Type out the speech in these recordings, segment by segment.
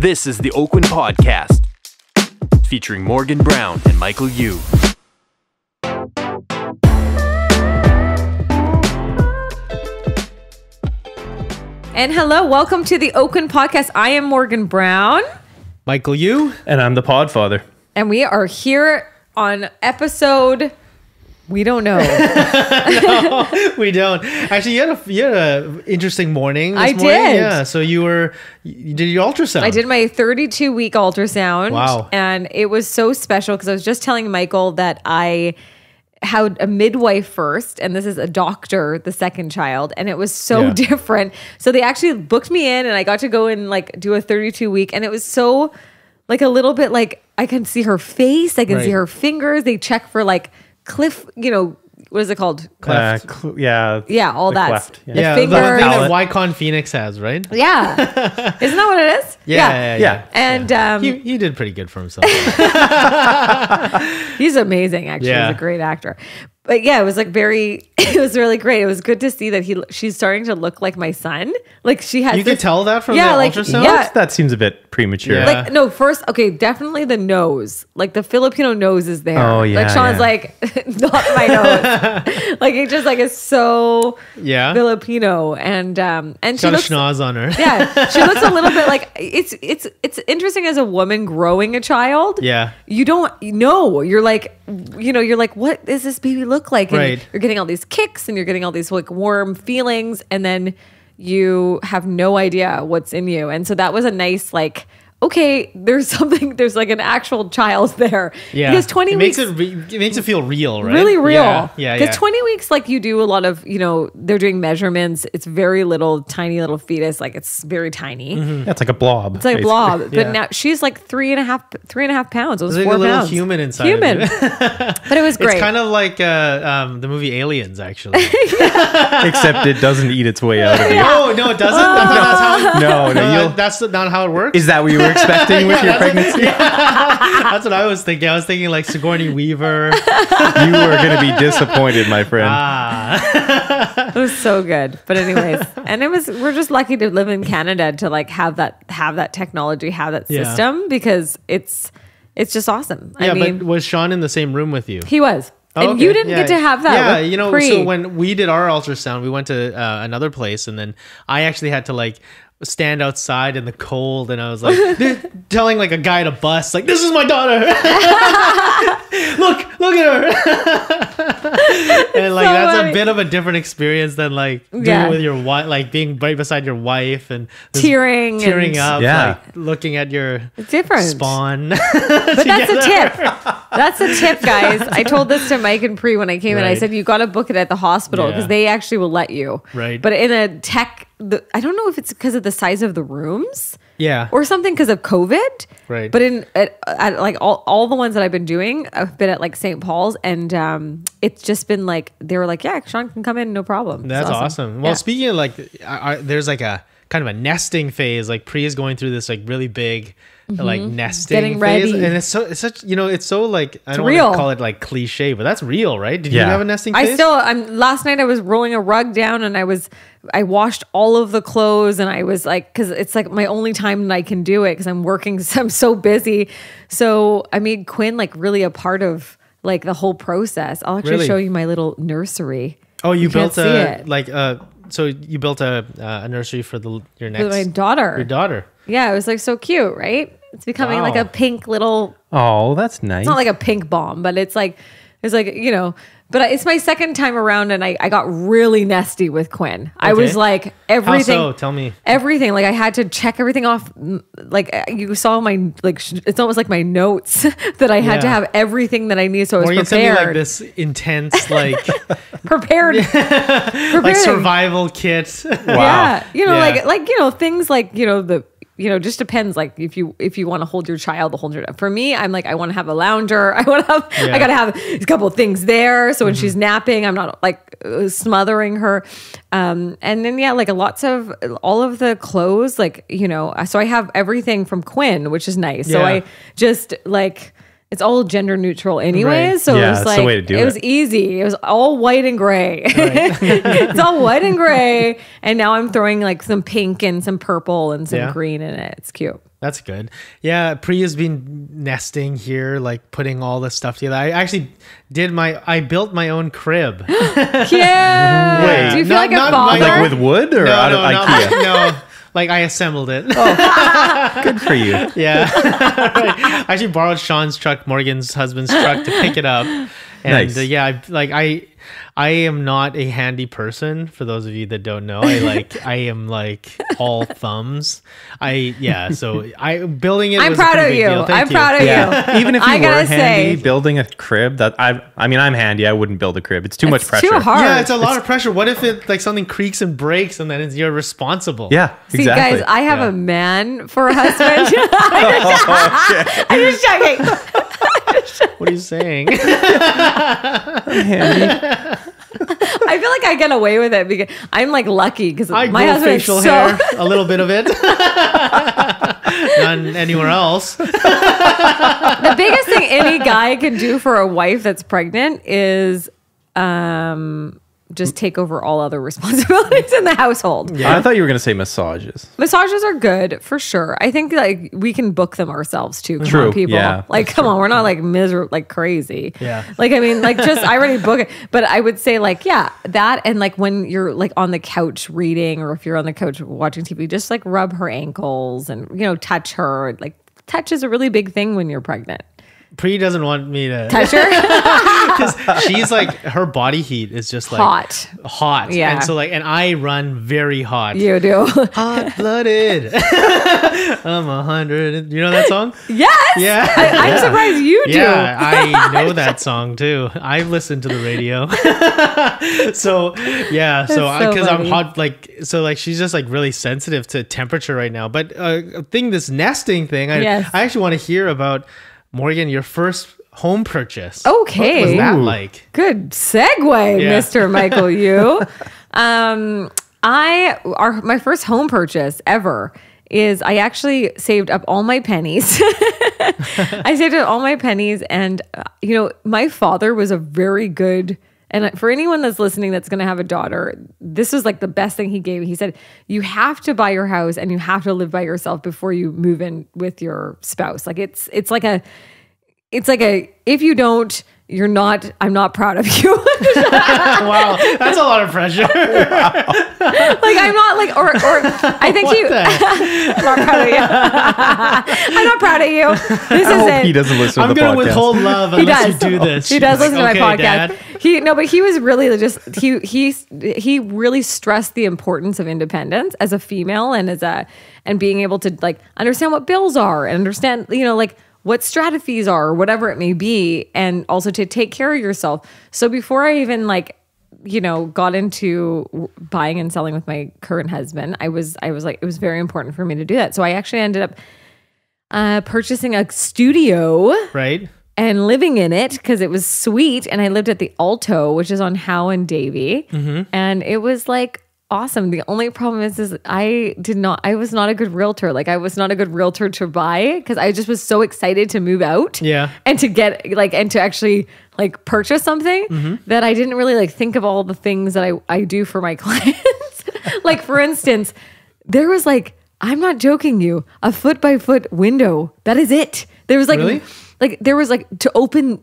This is the Oakwyn Podcast, featuring Morgan Brown and Michael Yu. And hello, welcome to the Oakwyn Podcast. I am Morgan Brown. Michael Yu. And I'm the Podfather. And we are here on episode... We don't know. No, we don't. Actually, you had a interesting morning this morning. Did. Yeah, so you did your ultrasound. I did my 32-week ultrasound. Wow. And it was so special because I was just telling Michael that I had a midwife first, and this is a doctor, the second child, and it was so different. So they actually booked me in, and I got to go and like do a 32-week, and it was so like a little bit like I can see her face, I can see her fingers. They check for like what is it called? Cleft. Yeah, all that. Cleft. The the finger. thing that Wycon Phoenix has, right? Yeah. Isn't that what it is? Yeah. And He did pretty good for himself. he's amazing, actually. Yeah. He's a great actor. But yeah, it was like it was really great. It was good to see that she's starting to look like my son. Like she has You could tell that from the ultrasound? Yeah. That seems a bit premature. Yeah. Like, no, first, okay, definitely the nose. Like the Filipino nose is there. Oh, yeah, Like Sean's yeah. like, not my nose. Like it just like is so Filipino. And She she got looks, a schnoz on her. yeah, she looks a little bit like it's interesting as a woman growing a child. Yeah. You don't know. You're like, what does this baby look like? And Right. you're getting all these kicks and you're getting all these like warm feelings, and then you have no idea what's in you. And so that was a nice like, okay, there's like an actual child there. Yeah. Because 20 weeks it makes it feel real, right? really real. Yeah. Because 20 weeks, like you do a lot of, they're doing measurements. It's very little, tiny little fetus. Like it's very tiny. Mm-hmm. That's like a blob. It's like a blob. But Yeah. now she's like 3.5 pounds. It was There's 4 like a little pounds. human inside. Human. Of it. But it was great. It's kind of like the movie Aliens, actually. Except it doesn't eat its way out of you. No, it doesn't. That's No, that's not how it works. Is that what you were expecting with your pregnancy? That's what I was thinking. I was thinking like Sigourney Weaver. You were going to be disappointed, my friend. It was so good. But anyways, and we're just lucky to live in Canada to like have that technology, have that Yeah. system, because it's just awesome. Yeah, I mean, but was Sean in the same room with you? he was. Oh, And okay. you didn't get to have that. Yeah, with pre. so when we did our ultrasound, we went to another place, and then I actually had to like stand outside in the cold, and I was like telling like a guy at a bus, like, "This is my daughter. look at her." And like So that's funny. a bit of a different experience than like doing with your wife, like being right beside your wife and just Tearing and- up, Yeah. like looking at your It's different. spawn. But that's a tip. That's a tip, guys. I told this to Mike and Pre when I came in. I Right. said, you got to book it at the hospital because Yeah. they actually will let you. Right. But in a I don't know if it's because of the size of the rooms. Yeah. Or something because of COVID. Right. But at like all the ones that I've been doing, I've been at like St. Paul's, and it's just been like, they were like, yeah, Sean can come in, no problem. It's That's awesome. Well, Yeah. speaking of like, there's like a kind of a nesting phase. Like Pri is going through this like really big, like nesting Getting phase, ready. and it's such it's so like I don't real. want to call it like cliche, but that's real, right? Did you Yeah. have a nesting phase? Last night I was rolling a rug down, and I washed all of the clothes, and I was like, because it's like my only time that I can do it because I'm working, so I'm so busy. So I made Quinn like really a part of like the whole process. I'll actually Really? show you my little nursery. Oh, you can't built see a it. like so you built a nursery for your next With my daughter. Your daughter. Yeah, it was like so cute, right? It's becoming like Wow. a pink little. Oh, that's nice. It's not like a pink bomb, but it's like But it's my second time around, and I got really nesty with Quinn. I was like everything. How so? Tell me. Everything. Like I had to check everything off. Like you saw my it's almost like my notes that I had to Yeah. have everything that I need, so I was Or you send me prepared. like this intense like prepared. like survival kit. Yeah, Yeah. like things like just depends. Like if you want to hold your child, for me, I'm like, I want to have a lounger. I got to have a couple of things there. So when she's napping, I'm not like smothering her. And then, like lots of all of the clothes, so I have everything from Quinn, which is nice. So Yeah. I just like, it's all gender neutral anyways. Right. So Yeah, it was that's like, the way to do it was it. easy. It was all white and gray. It's all white and gray. And now I'm throwing like some pink and some purple and some Yeah. green in it. It's cute. That's good. Yeah, Pri has been nesting here, like putting all this stuff together. I actually I built my own crib. Yeah. Wait, Do you feel like a not father? Like with wood or out of IKEA? No, like I assembled it. Good for you. Yeah. Right. I actually borrowed Sean's truck, Morgan's husband's truck, to pick it up. And Nice. I am not a handy person. For those of you that don't know, I am like all thumbs. So building it. I'm was a proud pretty of big you. deal. Thank I'm proud of Yeah. you. Even if you I were gotta handy say- building a crib, I'm handy. I wouldn't build a crib. It's too much It's pressure. too hard. Yeah, it's a lot of pressure. What if it like something creaks and breaks and then you're responsible? Yeah, See, exactly. guys, I have Yeah. a man for a husband. I'm just joking. What are you saying? Handy. I feel like I get away with it because I'm like lucky because I my grow husband is facial so. hair, a little bit of it. None anywhere else. The biggest thing any guy can do for a wife that's pregnant is just take over all other responsibilities in the household. Yeah. I thought you were going to say massages. Massages are good for sure. I think like we can book them ourselves too. Come True, on, people. yeah, Like, come on, we're not like miserable, like crazy. Yeah. Like, I mean, like just I already book it. But I would say like, yeah, that and like when you're like on the couch reading or if you're on the couch watching TV, just like rub her ankles and touch her. Like touch is a really big thing when you're pregnant. Pri doesn't want me to Touch her. because she's like her body heat is just like hot. Yeah. And so like and I run very hot. You do. Hot blooded. I'm 100. You know that song? Yes. Yeah. I'm surprised you do. Yeah, I know that song too. I've listened to the radio. So yeah, so That's so because I'm funny. hot, like she's just like really sensitive to temperature right now. But this nesting thing, Yes. I actually want to hear about Morgan, your first home purchase. Okay. What was that Ooh. like? Good segue, Yeah. Mr. Michael Yu. My first home purchase ever is I actually saved up all my pennies. I saved up all my pennies, and my father was a very good. And for anyone that's listening that's going to have a daughter, this was like the best thing he gave. He said, you have to buy your house and you have to live by yourself before you move in with your spouse. Like it's like a, if you don't, I'm not proud of you. Wow, that's a lot of pressure. Like I'm not like, or I think I'm not proud of you. I'm not proud of you. This I is hope it. he doesn't listen to I'm the gonna podcast. withhold love He unless does. you do this. He does listen to my Okay, podcast. Dad. But he was really just he really stressed the importance of independence as a female and being able to like understand what bills are and understand like what strata fees are or whatever it may be, and also to take care of yourself. So before I even got into buying and selling with my current husband, I was like, it was very important for me to do that. So I actually ended up purchasing a studio Right? and living in it because it was sweet. And I lived at the Alto, which is on Howe and Davie. And it was like awesome. The only problem is I was not a good realtor. Like I was not a good realtor to buy because I just was so excited to move out. Yeah. And to get and to actually like purchase something that I didn't really like think of all the things that I do for my clients. Like for instance, there was like, I'm not joking you, a 4x4 window. That is it. There was like, Really? like there was like to open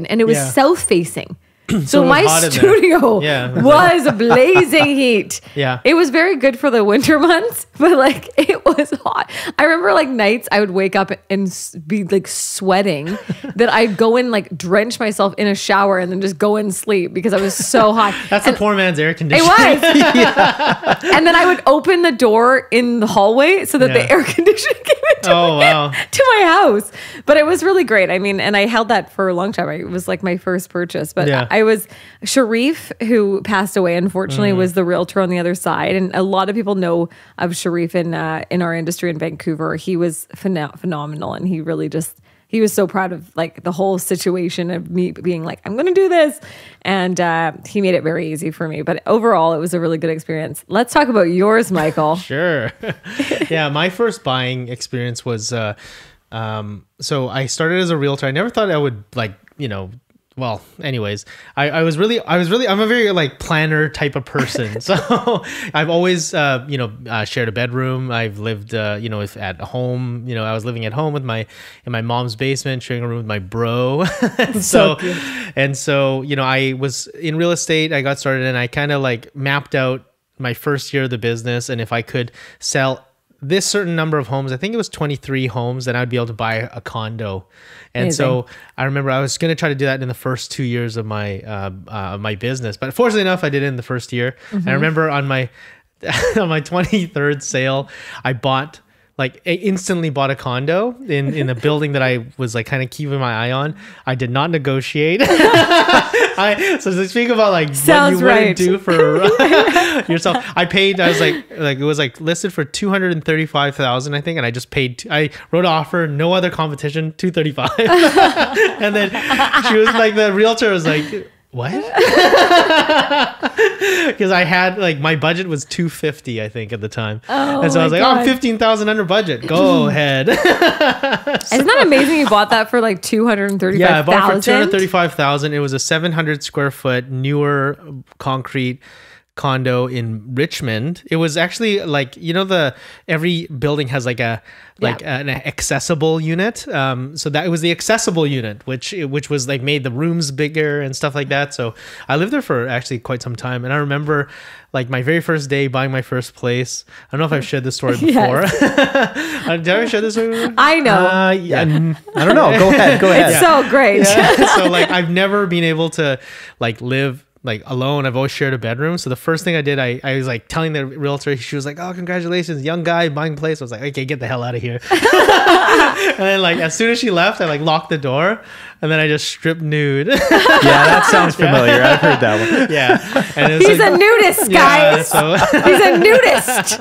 and it was Yeah. south facing. So it was my hot in there. studio Yeah. was blazing heat. Yeah. It was very good for the winter months, but like it was hot. I remember like nights I would wake up and be like sweating that I'd go and like drench myself in a shower and then just go and sleep because I was so hot. That's And the poor man's air it conditioning. was. And then I would open the door in the hallway so that the Yeah. air conditioning came into Oh, wow. to my house. But it was really great. I mean, and I held that for a long time. It was like my first purchase. But Yeah. I was Sharif, who passed away, unfortunately, was the realtor on the other side. And a lot of people know of Sharif in our industry in Vancouver. He was phenomenal. And he really he was so proud of like the whole situation of me being like, I'm going to do this. And he made it very easy for me. But overall, it was a really good experience. Let's talk about yours, Michael. Sure. Yeah, my first buying experience was so I started as a realtor. I never thought I would well, anyways, I'm a very like planner type of person. So I've always, shared a bedroom. I've lived, at home, I was living at home in my mom's basement, sharing a room with my bro. So I was in real estate. I got started and I kind of like mapped out my first year of the business. And if I could sell this certain number of homes, I think it was 23 homes, then I'd be able to buy a condo. And Amazing. So I remember I was going to try to do that in the first 2 years of my business, but fortunately enough, I did it in the first year. And I remember on my on my 23rd sale, I instantly bought a condo in a building that I was like kind of keeping my eye on. I did not negotiate. So to speak about like Sounds what you right. wouldn't do for yourself, I paid. I was like it was like listed for $235,000, I think, and I just paid. I wrote an offer, no other competition, $235,000, and then she was like, the realtor was like, what? Because I had like my budget was $250,000, I think, at the time. And so I was like, God. I'm $15,000 under budget. Go ahead. Isn't that amazing? You bought that for like $235,000. Yeah, I bought it for $235,000. It was a 700 square foot newer concrete condo in Richmond. It was actually like, every building has like an accessible unit. So that it was the accessible unit, which was like made the rooms bigger and stuff like that. So I lived there for actually quite some time. And I remember like my very first day buying my first place. I don't know if I've shared this story before. Yes. Did I ever share this story before? I know. Yeah, I don't know. Go ahead. It's so great. Yeah. So like I've never been able to like live like alone. I've always shared a bedroom. So the first thing I did, I was like telling the realtor, she was like, oh, congratulations, young guy buying a place. I was like, okay, get the hell out of here. And then like as soon as she left, I like locked the door and then I just stripped nude. Yeah, that sounds familiar. I've heard that one. Yeah. And it was He's a nudist, guys. He's a nudist.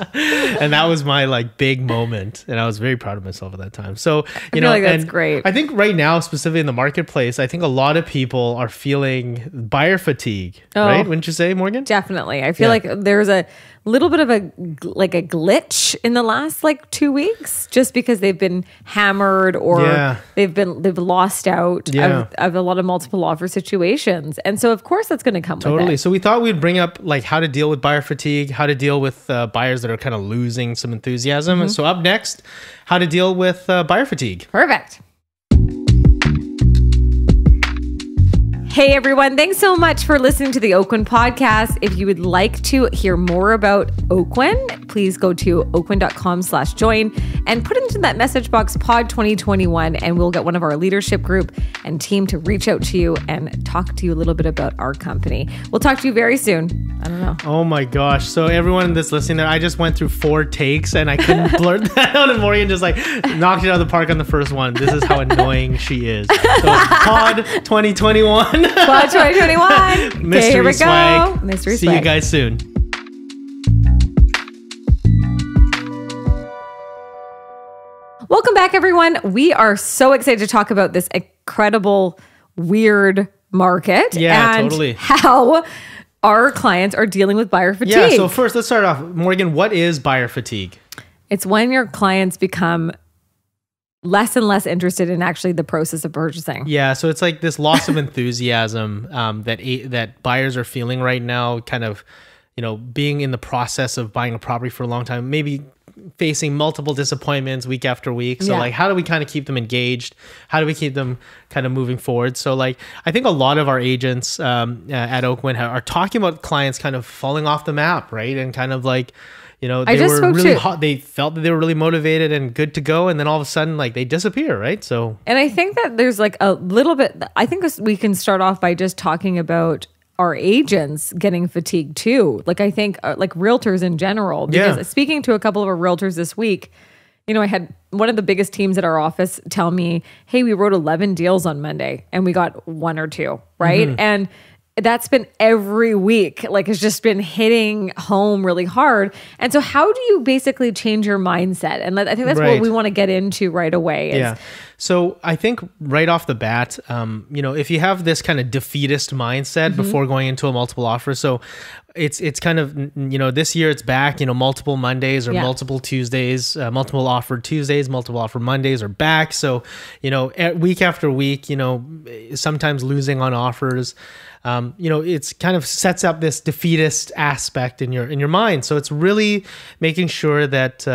And that was my like big moment. And I was very proud of myself at that time. So, I feel like that's great. I think right now, specifically in the marketplace, I think a lot of people are feeling buyer fatigue, right? Wouldn't you say, Morgan? Definitely. I feel like there's a little bit of a glitch in the last like 2 weeks, just because they've been hammered or they've lost out of a lot of multiple offer situations. And so of course that's going to come with it. So we thought we'd bring up like how to deal with buyer fatigue, how to deal with buyers that are kind of losing some enthusiasm. And so up next, how to deal with buyer fatigue. Perfect. Hey everyone, thanks so much for listening to the Oakwyn podcast. If you would like to hear more about Oakwyn, please go to oakwyn.com/join and put into that message box pod 2021 and we'll get one of our leadership group and team to reach out to you and talk to you a little bit about our company. We'll talk to you very soon. I don't know. Oh my gosh. So everyone that's listening there, I just went through 4 takes and I couldn't blurt that out, and Morgan just like knocked it out of the park on the first one. This is how annoying she is. So pod 2021. Pod 2021. Mystery here we swag. go. Mystery See swag. you guys soon. Welcome back, everyone. We are so excited to talk about this incredible, weird market. Yeah, and totally. How our clients are dealing with buyer fatigue. Yeah, so first let's start off. Morgan, what is buyer fatigue? It's when your clients become less and less interested in actually the process of purchasing. Yeah, so it's like this loss of enthusiasm that buyers are feeling right now, kind of, being in the process of buying a property for a long time, maybe facing multiple disappointments week after week. So like, how do we kind of keep them engaged? How do we keep them kind of moving forward? So like, I think a lot of our agents at Oakwyn are talking about clients kind of falling off the map, right? And kind of like, they were really hot. They felt that they were really motivated and good to go. And then all of a sudden, like they disappear, right? So, and I think that there's like a little bit, I think we can start off by just talking about our agents getting fatigued too. Like I think like realtors in general, because speaking to a couple of our realtors this week, I had one of the biggest teams at our office tell me, hey, we wrote 11 deals on Monday and we got 1 or 2, right? Mm-hmm. And that's been every week. Like it's just been hitting home really hard. And so how do you basically change your mindset? And I think that's what we want to get into right away. So I think right off the bat, if you have this kind of defeatist mindset before going into a multiple offer, so it's kind of, this year it's back, multiple Mondays or multiple Tuesdays, multiple offered Tuesdays, multiple offered Mondays are back. So, week after week, sometimes losing on offers, it's kind of sets up this defeatist aspect in your mind. So it's really making sure that,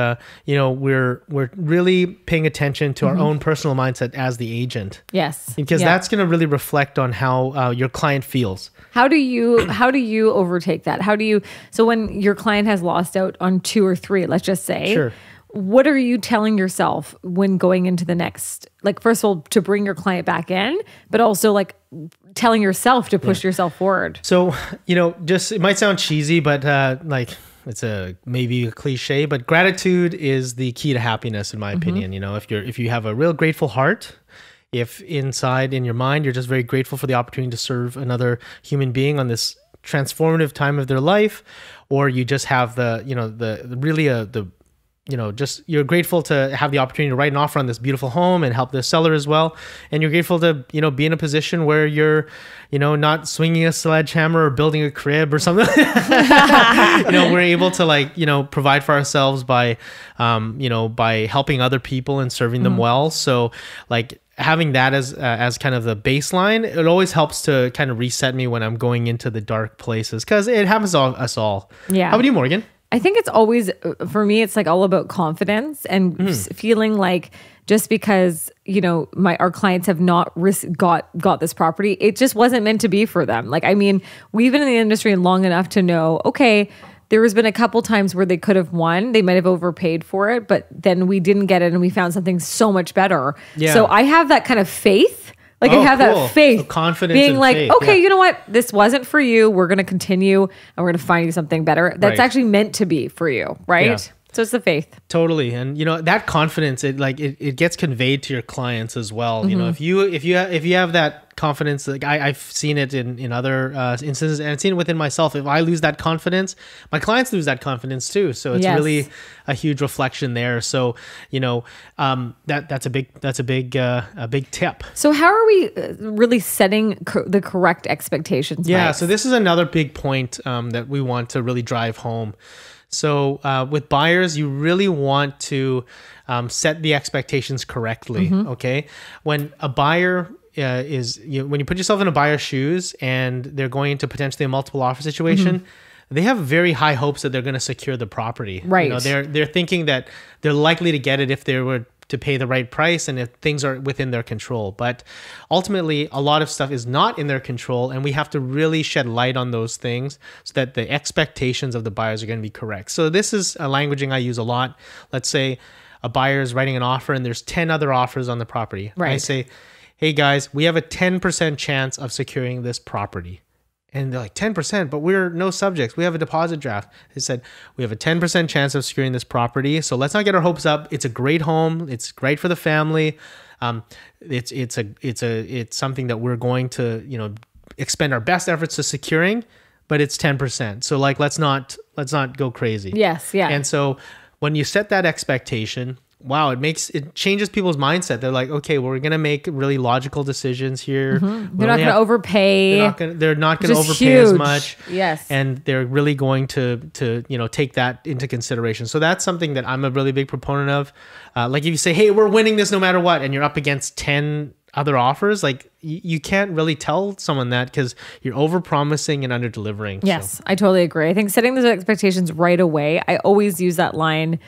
we're really paying attention to our own personal mindset as the agent. Yes. Because that's going to really reflect on how your client feels. How do you overtake that? So when your client has lost out on 2 or 3, let's just say, sure, what are you telling yourself when going into the next, like, first of all, to bring your client back in, but also like telling yourself to push yourself forward? So, it might sound cheesy, but it's maybe a cliche, but gratitude is the key to happiness, in my opinion. If you have a real grateful heart, if inside in your mind, you're just very grateful for the opportunity to serve another human being on this transformative time of their life, or you just have you're grateful to have the opportunity to write an offer on this beautiful home and help the seller as well. And you're grateful to, be in a position where you're, not swinging a sledgehammer or building a crib or something. We're able to provide for ourselves by helping other people and serving them well. So having that as kind of the baseline, it always helps to kind of reset me when I'm going into the dark places, because it happens to us all. Yeah. How about you, Morgan? I think it's always, for me, it's all about confidence and feeling like just because, our clients have not got this property, it just wasn't meant to be for them. We've been in the industry long enough to know, okay, there has been a couple times where they could have won. They might have overpaid for it, but then we didn't get it and we found something so much better. Yeah. So I have that kind of faith. I have that faith, so confidence, being like, faith. Okay, you know what? This wasn't for you. We're going to continue and we're going to find you something better. That's actually meant to be for you. Right. Yeah. So it's the faith. Totally. And that confidence, it gets conveyed to your clients as well. If you have that confidence, I've seen it in other instances, and I've seen it within myself. If I lose that confidence, my clients lose that confidence too. So it's really a huge reflection there. So, that's a big tip. So how are we really setting the correct expectations? Yeah. Mike? So this is another big point that we want to really drive home. So with buyers, you really want to set the expectations correctly. Okay. When a buyer when you put yourself in a buyer's shoes and they're going into potentially a multiple offer situation, they have very high hopes that they're going to secure the property. Right. They're thinking that they're likely to get it if they were to pay the right price and if things are within their control. But ultimately, a lot of stuff is not in their control, and we have to really shed light on those things so that the expectations of the buyers are going to be correct. So this is a languaging I use a lot. Let's say a buyer is writing an offer and there's 10 other offers on the property. Right. I say, hey guys, we have a 10% chance of securing this property. And they're like, 10%, but we're no subjects. We have a deposit draft. They said, we have a 10% chance of securing this property. So let's not get our hopes up. It's a great home. It's great for the family. It's something that we're going to, expend our best efforts to securing, but it's 10%. So let's not go crazy. Yes. Yeah. And so when you set that expectation, wow, it changes people's mindset. They're like, okay, well, we're going to make really logical decisions here. They're not going to overpay. They're not going to overpay as much. Yes. And they're really going to take that into consideration. So that's something that I'm a really big proponent of. If you say, hey, we're winning this no matter what, and you're up against 10 other offers, you can't really tell someone that because you're over promising and under delivering. Yes, so. I totally agree. I think setting those expectations right away, I always use that line.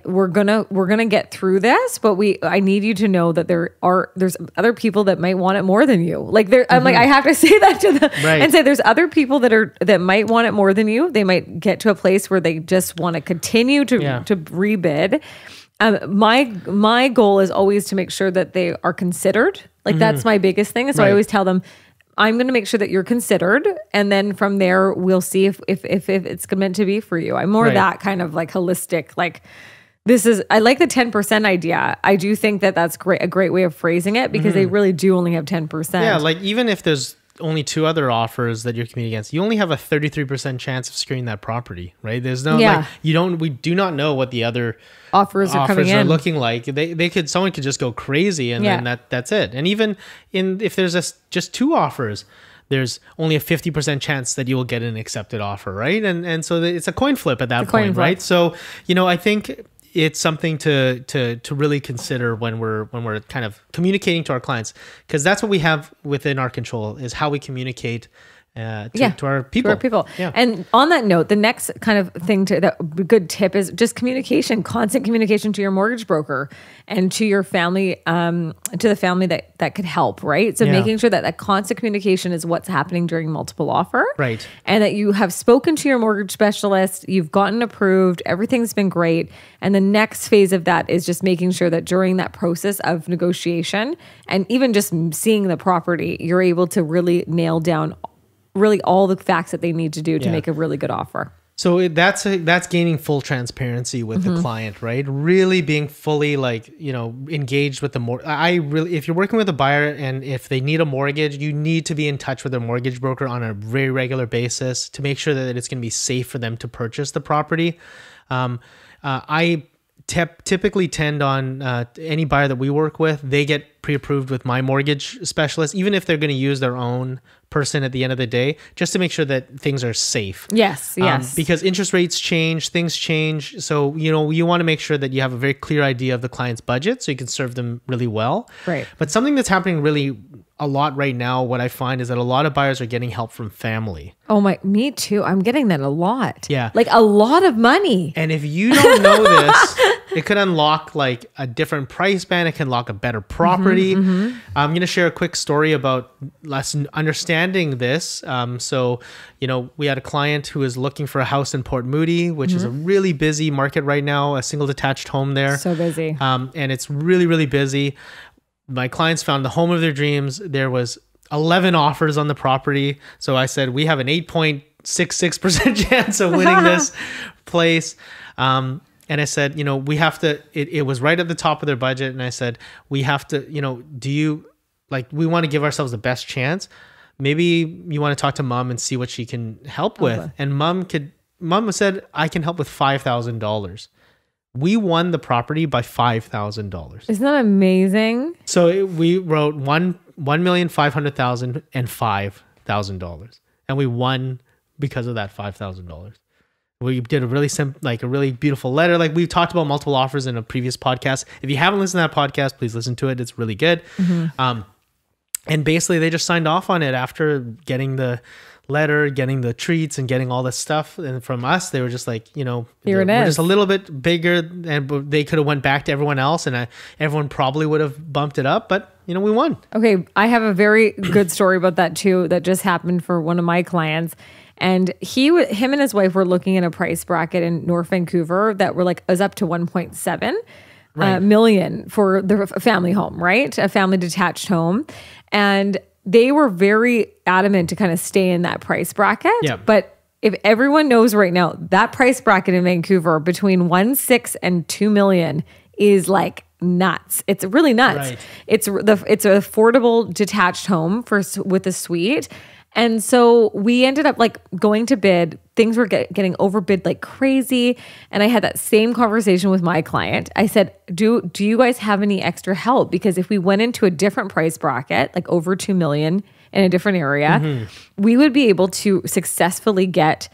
We're gonna get through this, but I need you to know that there's other people that might want it more than you. I'm I have to say that to them and say there's other people that might want it more than you. They might get to a place where they just want to continue to rebid. My goal is always to make sure that they are considered. That's my biggest thing. So I always tell them, I'm going to make sure that you're considered, and then from there we'll see if it's meant to be for you. I'm more that kind of holistic. I like the 10% idea. I do think that that's a great way of phrasing it because they really do only have 10%. Yeah, even if there's only 2 other offers that you're competing against, you only have a 33% chance of securing that property, right? There's no we do not know what the other offers are looking like. Someone could just go crazy and then that's it. And even if there's just 2 offers, there's only a 50% chance that you will get an accepted offer, right? And so it's a coin flip at that point, right? So, I think it's something to really consider when we're kind of communicating to our clients, because that's what we have within our control, is how we communicate to our people. Yeah. And on that note, the next kind of thing good tip is just communication, constant communication to your mortgage broker and to your family, to the family that could help, right? So making sure that constant communication is what's happening during multiple offer. Right. And that you have spoken to your mortgage specialist, you've gotten approved, everything's been great. And the next phase of that is just making sure that during that process of negotiation and even just seeing the property, you're able to really nail down really all the facts that they need to do to make a really good offer. So that's gaining full transparency with the client, right? Really being fully engaged with the if you're working with a buyer and if they need a mortgage, you need to be in touch with their mortgage broker on a very regular basis to make sure that it's going to be safe for them to purchase the property. I typically tend on any buyer that we work with, they get pre-approved with my mortgage specialist, even if they're going to use their own person at the end of the day, just to make sure that things are safe. Yes. Because interest rates change, things change. So, you want to make sure that you have a very clear idea of the client's budget so you can serve them really well. Right. But something that's happening really a lot right now, what I find is that a lot of buyers are getting help from family. Oh me too. I'm getting that a lot. Yeah. Like a lot of money. And if you don't know this, it could unlock like a different price band. It can unlock a better property. I'm going to share a quick story about us understanding this. So, we had a client who is looking for a house in Port Moody, which is a really busy market right now, a single detached home there. So busy. And it's really, really busy. My clients found the home of their dreams. There was 11 offers on the property. So I said, we have an 8.66% chance of winning this place. And I said, we have to, it was right at the top of their budget. And I said, we have to, we want to give ourselves the best chance. Maybe you want to talk to mom and see what she can help with. Okay. And mom said, I can help with $5,000. We won the property by $5,000. Isn't that amazing? So we wrote $1,500,000 and $5,000, and we won because of that $5,000. We did a really a really beautiful letter. Like we've talked about multiple offers in a previous podcast. If you haven't listened to that podcast, please listen to it. It's really good. And basically, they just signed off on it after getting the letter, getting the treats, and getting all this stuff. And from us, they were just like, we're just a little bit bigger, and they could have went back to everyone else, and everyone probably would have bumped it up. But we won. Okay, I have a very good story about that too. That just happened for one of my clients. And him and his wife were looking at a price bracket in North Vancouver that was up to 1.7 million for the family home, right? A family detached home. And they were very adamant to kind of stay in that price bracket. Yeah. But if everyone knows right now, that price bracket in Vancouver between 1.6 and 2 million is like nuts. It's really nuts. Right. It's an affordable detached home with a suite. And so we ended up going to bid. Things were getting overbid like crazy. And I had that same conversation with my client. I said, do you guys have any extra help? Because if we went into a different price bracket, like over 2 million in a different area, we would be able to successfully get,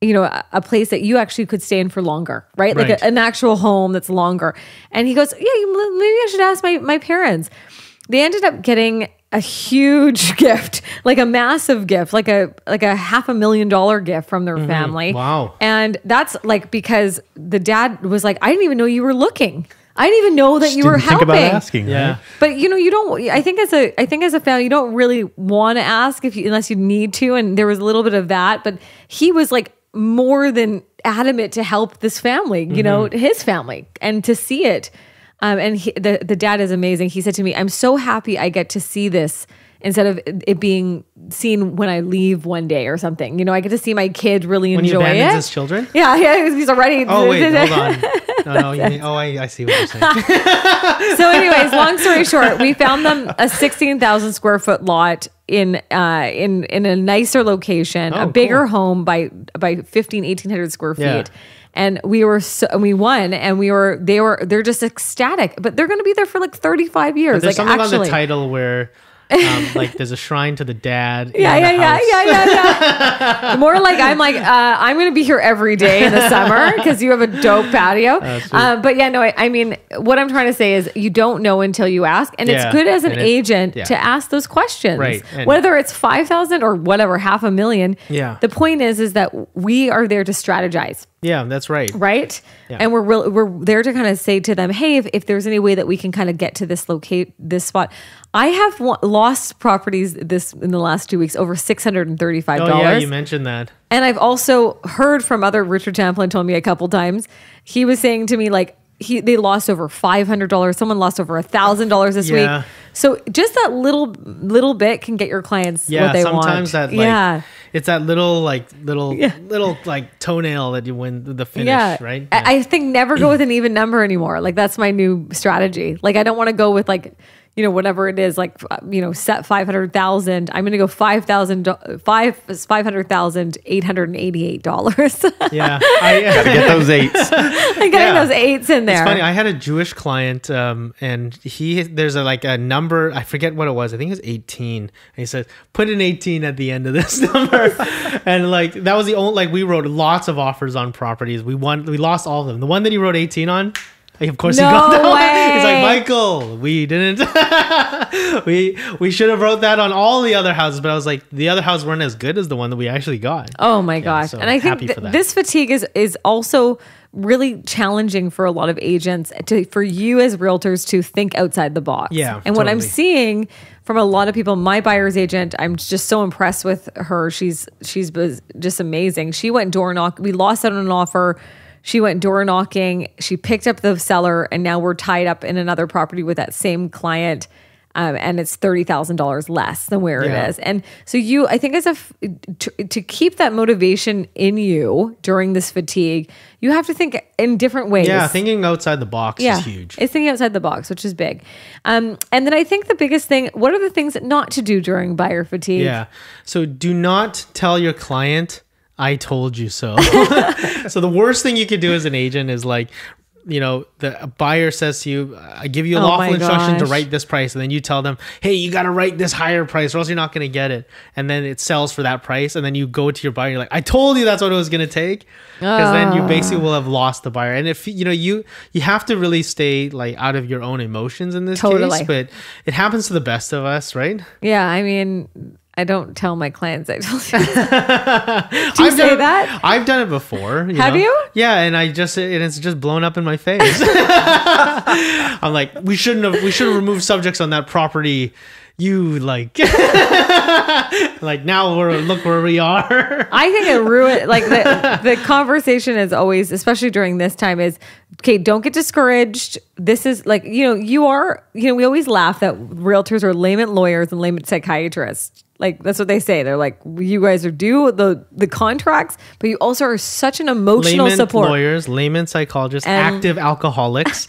a place that you actually could stay in for longer, right? Like an actual home that's longer. And he goes, yeah, maybe I should ask my parents. They ended up getting a huge gift, like a massive gift, like a $500,000 gift from their family. Wow. And that's because the dad was like, I didn't even know you were looking. I didn't even know that you were helping. Think about asking, right? But you don't. I think as a family, you don't really want to ask unless you need to. And there was a little bit of that, but he was more than adamant to help this family, his family, and to see it. And the dad is amazing. He said to me, I'm so happy I get to see this instead of it being seen when I leave one day or something. I get to see my kid really enjoy it. When he abandons his children? Yeah, he's already... Oh, wait, hold on. No, I see what you're saying. So anyways, long story short, we found them a 16,000 square foot lot in a nicer location, a bigger home by 1,800 square feet. Yeah. And we won, and they're just ecstatic, but they're going to be there for 35 years. But there's something on the title where Like there's a shrine to the dad. Yeah. More like I'm going to be here every day in the summer because you have a dope patio. But yeah, no, I mean, what I'm trying to say is you don't know until you ask. And it's good as an agent to ask those questions. Right. And whether it's 5,000 or whatever, $500,000. Yeah. The point is that we are there to strategize. Yeah, that's right. Right. Yeah. And we're there to kind of say to them, hey, if there's any way that we can kind of get to this spot. I have lost properties in the last 2 weeks over $635. Oh yeah, you mentioned that. And I've also heard from Richard Tamplin told me a couple times, he was saying to me like, they lost over $500. Someone lost over $1,000 this week. So just that little bit can get your clients what they want. Sometimes that it's that little like toenail that you win the finish, right? Yeah. I think never go with an even number anymore. Like that's my new strategy. Like I don't want to go with like, whatever it is, like, set 500,000. I'm going to go $500,888. Gotta Yeah. get those eights. I'm getting those eights in there. It's funny. I had a Jewish client, and there's a number, I forget what it was. I think it was 18. And he said, put an 18 at the end of this number. And like, that was the only, we wrote lots of offers on properties. We lost all of them. The one that he wrote 18 on, of course, he got that one. He's like, Michael, we didn't. we should have wrote that on all the other houses, but I was like, the other houses weren't as good as the one that we actually got. Oh my gosh! So and I think this fatigue is also really challenging for a lot of agents for you as realtors to think outside the box. Yeah, and what I'm seeing from a lot of people, my buyer's agent, I'm just so impressed with her. She's just amazing. She went door knock. We lost out on an offer. She went door knocking. She picked up the seller, and now we're tied up in another property with that same client, and it's $30,000 less than where it is. And so I think to keep that motivation in you during this fatigue, you have to think in different ways. Yeah, thinking outside the box is huge. It's thinking outside the box, which is big. And then I think the biggest thing, what are the things not to do during buyer fatigue? Yeah. So do not tell your client, I told you so. So the worst thing you could do as an agent is the buyer says to you, I give you a lawful instruction to write this price. And then you tell them, hey, you got to write this higher price or else you're not going to get it. And then it sells for that price. And then you go to your buyer, you're like, I told you that's what it was going to take. Because then you basically will have lost the buyer. And if you have to really stay out of your own emotions in this case, but it happens to the best of us, right? Yeah. I mean, I don't tell my clients I told you. Do you say that? I've done it before. Have you? Yeah, and it's just blown up in my face. I'm like, we should have removed subjects on that property. You like now look where we are. I think it ruined the conversation is always, especially during this time, is okay, don't get discouraged. This is we always laugh that realtors are layman lawyers and layman psychiatrists. Like that's what they say. They're like, you guys do the contracts, but you also are such an emotional layman support. Lawyers, layman psychologists, active alcoholics,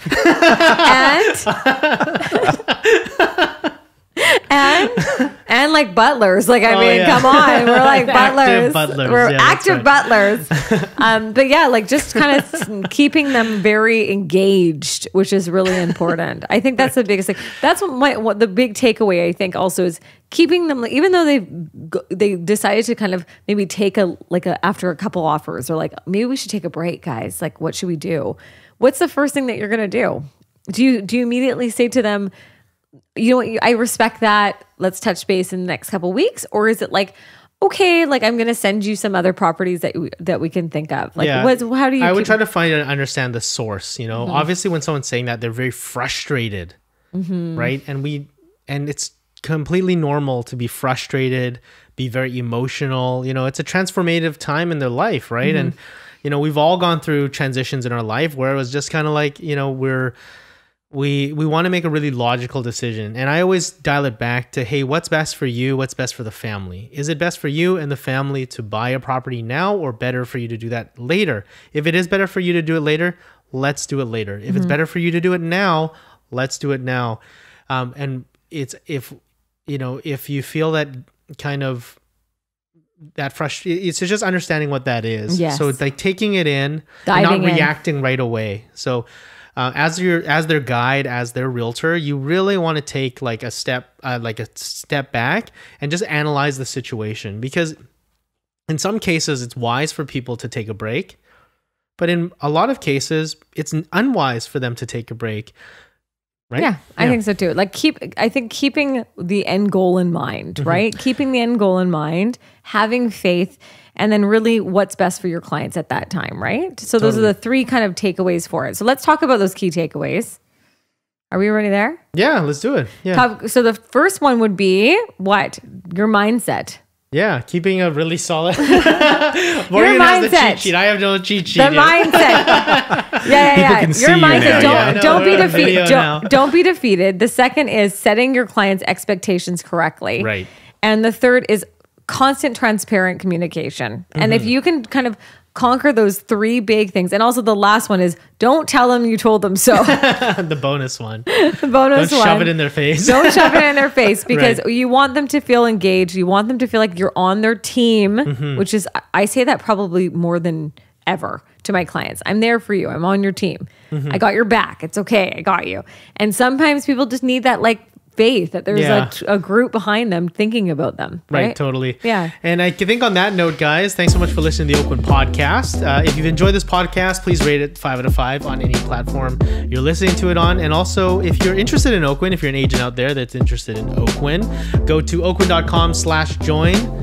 and like butlers. Like, I mean, come on. We're like butlers. We're active butlers. But yeah, just kind of keeping them very engaged, which is really important. I think that's the biggest thing. That's what the big takeaway, I think, also is keeping them, even though they decided to kind of maybe take after a couple offers, or maybe we should take a break, guys. Like, what should we do? What's the first thing that you're going to do? Do you immediately say to them, you know what, I respect that, let's touch base in the next couple of weeks? Or is it okay, I'm going to send you some other properties that we can think of? How do you... I would try to find and understand the source, Mm-hmm. Obviously when someone's saying that, they're very frustrated, mm-hmm. right? And it's completely normal to be frustrated, be very emotional. It's a transformative time in their life, right? Mm-hmm. And, we've all gone through transitions in our life where it was just kind of we want to make a really logical decision. And I always dial it back to, hey, what's best for you? What's best for the family? Is it best for you and the family to buy a property now, or better for you to do that later? If it is better for you to do it later, let's do it later. If it's better for you to do it now, let's do it now. And it's, if you feel that kind of that frustration, it's just understanding what that is. Yes. So it's taking it in and not reacting right away. So as their guide, as their realtor, you really want to take like a step back and just analyze the situation, because in some cases it's wise for people to take a break, but in a lot of cases it's unwise for them to take a break. Right? Yeah, I think so too. Like keeping the end goal in mind, right? Keeping the end goal in mind, having faith, and then really what's best for your clients at that time, right? So those are the three kind of takeaways for it. So let's talk about those key takeaways. Are we already there? Yeah, let's do it. Yeah. So the first one would be what? Your mindset. Yeah, keeping a really solid. Your Morgan has the mindset. cheat sheet. I have no cheat sheet. The mindset. Yeah. can see Your you mindset. now, Don't be we're on defeated. video now. Don't be defeated. The second is setting your clients' expectations correctly. Right. And the third is constant, transparent communication. And if you can kind of conquer those three big things, and also the last one is don't tell them you told them so. The bonus one. The bonus Don't one. shove it in their face. Don't shove it in their face, because Right. you want them to feel engaged. You want them to feel like you're on their team, which is, I say that probably more than ever to my clients. I'm there for you. I'm on your team. I got your back. It's okay. I got you. And sometimes people just need that like faith that there's a group behind them thinking about them. Right, totally. Yeah. And I think on that note, guys, thanks so much for listening to the Oakwyn podcast. If you've enjoyed this podcast, please rate it 5 out of 5 on any platform you're listening to it on. And also, if you're interested in Oakwyn, if you're an agent out there that's interested in Oakwyn, go to oakwyn.com/join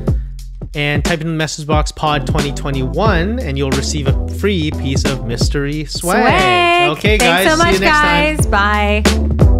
and type in the message box pod 2021 and you'll receive a free piece of mystery swag. Okay, guys. Thanks so much, see you next time. guys. Bye.